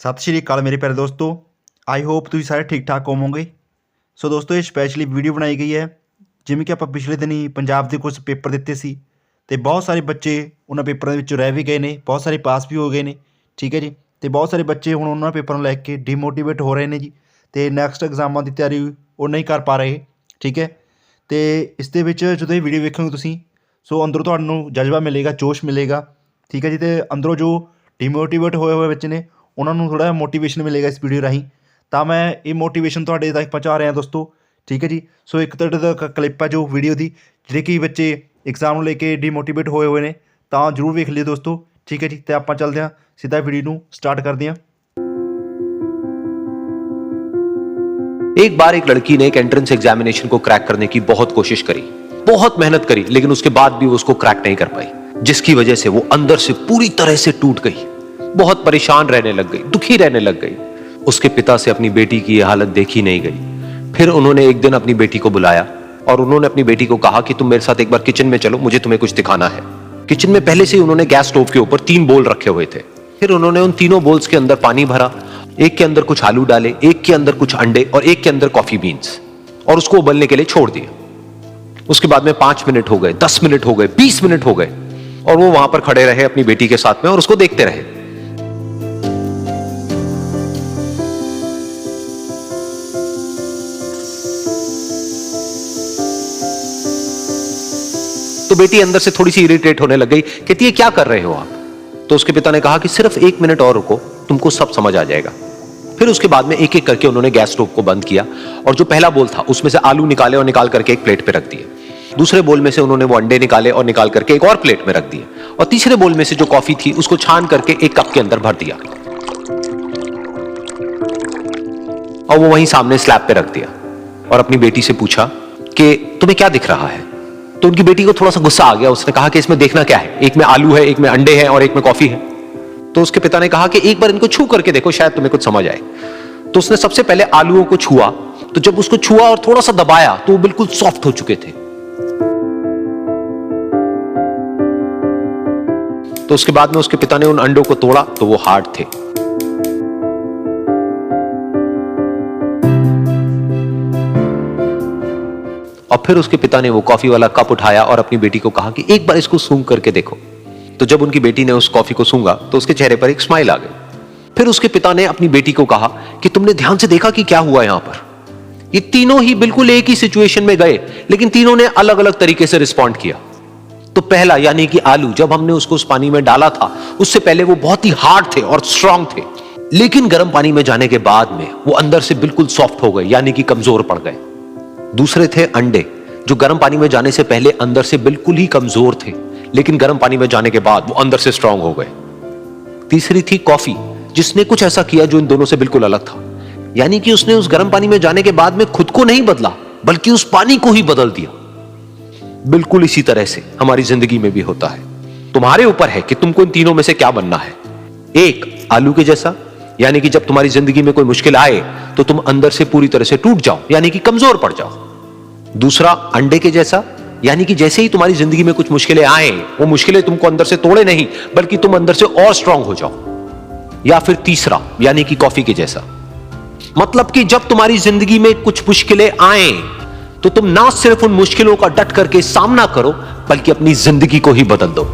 ਸਤਿ ਸ਼੍ਰੀ ਅਕਾਲ ਮੇਰੇ ਪਿਆਰੇ ਦੋਸਤੋ। ਆਈ ਹੋਪ ਤੁਸੀਂ ਸਾਰੇ ਠੀਕ ਠਾਕ ਹੋਵੋਗੇ। ਸੋ ਦੋਸਤੋ ਇਹ ਸਪੈਸ਼ਲੀ ਵੀਡੀਓ ਬਣਾਈ ਗਈ ਹੈ ਜਿਵੇਂ ਕਿ ਆਪਾਂ ਪਿਛਲੇ ਦਿਨੀ ਪੰਜਾਬ ਦੇ ਕੁਝ ਪੇਪਰ ਦਿੱਤੇ ਸੀ ਤੇ ਬਹੁਤ ਸਾਰੇ ਬੱਚੇ ਉਹਨਾਂ ਪੇਪਰਾਂ ਦੇ ਵਿੱਚੋਂ ਰਹਿ ਵੀ ਗਏ ਨੇ, ਬਹੁਤ ਸਾਰੇ ਪਾਸ ਵੀ ਹੋ ਗਏ ਨੇ। ਠੀਕ ਹੈ ਜੀ। ਤੇ ਬਹੁਤ ਸਾਰੇ ਬੱਚੇ ਹੁਣ ਉਹਨਾਂ ਪੇਪਰਾਂ ਨੂੰ ਲੈ ਕੇ ਡੀਮੋਟੀਵੇਟ ਹੋ ਰਹੇ ਨੇ ਜੀ ਤੇ ਨੈਕਸਟ ਐਗਜ਼ਾਮਾਂ ਦੀ ਤਿਆਰੀ ਉਹ ਨਹੀਂ ਕਰ ਪਾ ਰਹੇ। ਠੀਕ ਹੈ। ਤੇ ਇਸ ਦੇ ਵਿੱਚ ਜਦੋਂ ਇਹ ਵੀਡੀਓ ਵੇਖੋਗੇ ਤੁਸੀਂ ਸੋ ਅੰਦਰੋਂ ਤੁਹਾਨੂੰ ਜਜ਼ਬਾ ਮਿਲੇਗਾ, ਜੋਸ਼ ਮਿਲੇਗਾ। ਠੀਕ ਹੈ ਜੀ। ਤੇ ਅੰਦਰੋਂ ਜੋ ਡੀਮੋਟੀਵੇਟ ਹੋਏ ਬੱਚੇ ਨੇ ਉਹਨਾਂ ਨੂੰ ਥੋੜ੍ਹਾ ਮੋਟੀਵੇਸ਼ਨ ਮਿਲੇਗਾ ਇਸ ਵੀਡੀਓ ਰਾਹੀਂ। ਤਾਂ ਮੈਂ ਇਹ ਮੋਟੀਵੇਸ਼ਨ ਤੁਹਾਡੇ ਤੱਕ ਪਹੁੰਚਾ ਰਿਹਾ ਦੋਸਤੋ। ਠੀਕ ਹੈ ਜੀ। ਸੋ ਇੱਕ ਤੁਹਾਡੇ ਦਾ ਕਲਿੱਪ ਹੈ ਜੋ ਵੀਡੀਓ ਦੀ, ਜਿਹੜੇ ਕਿ ਬੱਚੇ ਐਗਜ਼ਾਮ ਨੂੰ ਲੈ ਕੇ ਡੀਮੋਟੀਵੇਟ ਹੋਏ ਨੇ, ਤਾਂ ਜ਼ਰੂਰ ਵੇਖ ਲਿਓ ਦੋਸਤੋ। ਠੀਕ ਹੈ ਜੀ। ਤੇ ਆਪਾਂ ਚੱਲਦੇ ਹਾਂ ਸਿੱਧਾ ਵੀਡੀਓ ਨੂੰ स्टार्ट करते हैं। एक बार एक लड़की ने एक एंट्रेंस एग्जामिनेशन को क्रैक करने की बहुत कोशिश करी, बहुत मेहनत करी, लेकिन उसके बाद भी वो उसको क्रैक नहीं कर पाई, जिसकी वजह से वो अंदर से पूरी तरह से टूट गई, बहुत परेशान रहने लग गई, दुखी रहने लग गई। उसके पिता से अपनी बेटी की यह हालत देखी नहीं गई। फिर उन्होंने एक दिन अपनी बेटी को बुलाया और उन्होंने अपनी बेटी को कहा कि तुम मेरे साथ एक बार किचन में चलो, मुझे तुम्हें कुछ दिखाना है। किचन में पहले से ही उन्होंने गैस स्टोव के ऊपर 3 बोल रखे हुए थे। फिर उन्होंने उन तीनों बोल्स के अंदर पानी भरा, एक के अंदर कुछ आलू डाले, एक के अंदर कुछ अंडे और एक के अंदर कॉफी बीन्स, और उसको उबलने के लिए छोड़ दिया। उसके बाद में 5 मिनट हो गए, 10 मिनट हो गए, 20 मिनट हो गए, और वो वहां पर खड़े रहे अपनी बेटी के साथ में और उसको देखते रहे। तो बेटी अंदर से थोड़ी सी इरिटेट होने लग गई, कहती है क्या कर रहे हो आप? तो उसके पिता ने कहा कि सिर्फ 1 मिनट और रुको, तुमको सब समझ आ जाएगा। फिर उसके बाद में एक एक करके उन्होंने गैस स्टोव को बंद किया और जो पहला बोल था उसमें से आलू निकाले और निकाल करके एक प्लेट पे रख दिए। दूसरे बोल में से उन्होंने वो अंडे निकाले और निकाल करके एक और प्लेट में रख दिए, और तीसरे बोल में से जो कॉफी थी उसको छान करके एक कप के अंदर भर दिया और वो वहीं सामने स्लैब पे रख दिया और अपनी बेटी से पूछा कि तुम्हें क्या दिख रहा है? तो उनकी बेटी को थोड़ा सा गुस्सा आ गया। उसने कहा कि इसमें देखना क्या है, एक में आलू है, एक में अंडे हैं और एक में कॉफी है। तो उसके पिता ने कहा कि एक बार इनको छू करके देखो, शायद तुम्हें कुछ समझ आए। तो उसने सबसे पहले आलूओं को छुआ, तो जब उसको छुआ और थोड़ा सा दबाया तो वो बिल्कुल सॉफ्ट हो चुके थे। तो उसके बाद में उसके पिता ने उन अंडों को तोड़ा तो वो हार्ड थे। और फिर उसके पिता ने वो कॉफी वाला कप उठाया और अपनी बेटी को कहा कि एक बार इसको सूंघ करके देखो। तो जब उनकी बेटी ने उस कॉफी को सूंघा तो उसके चेहरे पर एक स्माइल आ गई। फिर उसके पिता ने अपनी बेटी को कहा कि तुमने ध्यान से देखा कि क्या हुआ यहां पर? ये तीनों ही बिल्कुल एक ही सिचुएशन में गए, लेकिन तीनों ने अलग अलग तरीके से रिस्पॉन्ड किया। तो पहला यानी कि आलू, जब हमने उसको उस पानी में डाला था उससे पहले वो बहुत ही हार्ड थे और स्ट्रांग थे, लेकिन गर्म पानी में जाने के बाद में वो अंदर से बिल्कुल सॉफ्ट हो गए, यानी कि कमजोर पड़ गए। दूसरे थे अंडे, जो गर्म पानी में जाने से पहले अंदर से बिल्कुल ही कमजोर थे, लेकिन गर्म पानी में जाने के बाद वो अंदर से स्ट्रांग हो गए। तीसरी थी कॉफी, जिसने कुछ ऐसा किया जो इन दोनों से बिल्कुल अलग था, यानी कि उसने उस गर्म पानी में जाने के बाद में खुद को नहीं बदला, बल्कि उस पानी को ही बदल दिया। बिल्कुल इसी तरह से हमारी जिंदगी में भी होता है। तुम्हारे ऊपर है कि तुमको इन तीनों में से क्या बनना है। एक, आलू के जैसा, यानी कि जब तुम्हारी जिंदगी में कोई मुश्किल आए तो तुम अंदर से पूरी तरह से टूट जाओ, यानी कि कमजोर पड़ जाओ। दूसरा, अंडे के जैसा, यानी कि जैसे ही तुम्हारी जिंदगी में कुछ मुश्किलें आए, वो मुश्किलें तुमको अंदर से तोड़े नहीं, बल्कि तुम अंदर से और स्ट्रांग हो जाओ। या फिर तीसरा, यानी कि कॉफी के जैसा, मतलब कि जब तुम्हारी जिंदगी में कुछ मुश्किलें आए तो तुम ना सिर्फ उन मुश्किलों का डट करके सामना करो, बल्कि अपनी जिंदगी को ही बदल दो।